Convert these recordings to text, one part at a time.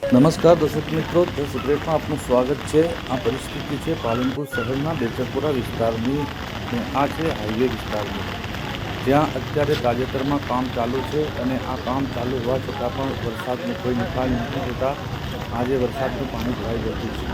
નમસ્કાર દર્શક મિત્રો, ધ સિક્રેટમાં આપનું સ્વાગત છે। આ પરિસ્થિતિ છે પાલનપુર શહેરના બેચરપુરા વિસ્તારની। આ છે હાઈવે વિસ્તારની, જ્યાં અત્યારે તાજેતરમાં કામ ચાલુ છે અને આ કામ ચાલુ હોવા છતાં પણ વરસાદનો કોઈ નિકાલ નથી થતા। આજે વરસાદનું પાણી ભરાઈ જતું છે।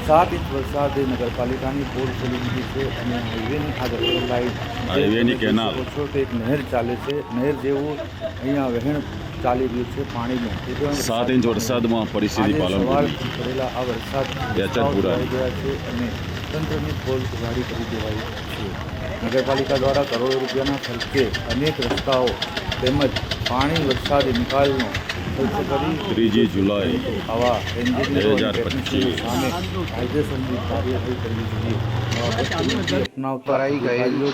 7 ઇંચ વરસાદે નગરપાલિકાની પોલ ખોલી દીધી છે અને હાઈવેની આ ગટર લાઇટ કેનાલ છો તો એક નહેર ચાલે છે। નહેર જેવું અહીંયા વહેણ ચાલી રહ્યું છે પાણીનું। 7 ઇંચ વરસાદમાં પરિસ્થિતિ પાલનપુરની પડેલા આ વરસાદ બેચરપુરા ગયા છે અને તંત્રની પોલ ઉઘાડી કરી દેવાઈ છે। નગરપાલિકા દ્વારા કરોડો રૂપિયાના ખર્ચે અનેક રસ્તાઓ તેમજ પાણી વરસાદ નિકાલનો ખર્ચ કરી 3 જુલાઈ આવા એન્જિનિયરો 2025 સામે કાયદેસરની કાર્યવાહી કરવી જોઈએ। અપનાવતા અધિકારીઓ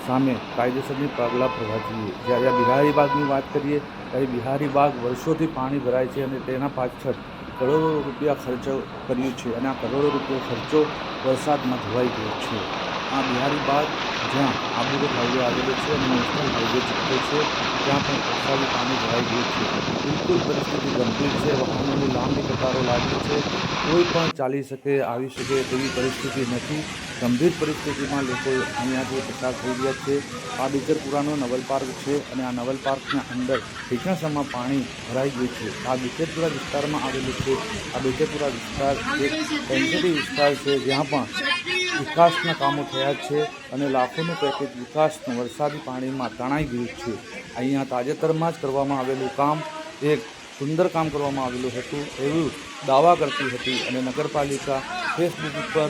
સામે કાયદેસરની પગલાં ભરવા જોઈએ। જ્યારે બિહારી બાગની વાત કરીએ ત્યારે બિહારી બાગ વર્ષોથી પાણી ભરાય છે અને તેના પાછળ કરોડો રૂપિયા ખર્ચ કર્યું છે અને આ કરોડો રૂપિયા ખર્ચો વરસાદમાં ધોવાઈ ગયો છે। આ બિહારી બાગ જ્યાં આબુરોડ હાઈવે આવેલો છે અને નેશનલ હાઈવે ચૂકતો છે, ત્યાં પણ વરસાદી પાણી ભરાઈ ગયું છે। બિલકુલ પરિસ્થિતિ ગંભીર છે। વાહનોની લાંબી કતારો લાગી છે। કોઈ પણ ચાલી શકે આવી શકે તેવી પરિસ્થિતિ નથી। ગંભીર પરિસ્થિતિમાં લોકો અહીંયાથી પસાર થઈ રહ્યા છે। આ બેચરપુરાનો નવલ પાર્ક છે અને આ નવલ પાર્કના અંદર ઢીકાસામાં પાણી ભરાઈ ગયું છે। આ બેચરપુરા વિસ્તારમાં આવેલું છે। આ બેચરપુરા વિસ્તાર એક સેન્સિટિવ વિસ્તાર છે, જ્યાં પણ વિકાસના કામો થયા છે અને લાખોનું પેકેજ વિકાસનું વરસાદી પાણીમાં તણાઈ ગયું છે। અહીંયા તાજેતરમાં જ કરવામાં આવેલું કામ એક સુંદર કામ કરવામાં આવેલું હતું એવું દાવા કરતી હતી અને નગરપાલિકા ફેસબુક ઉપર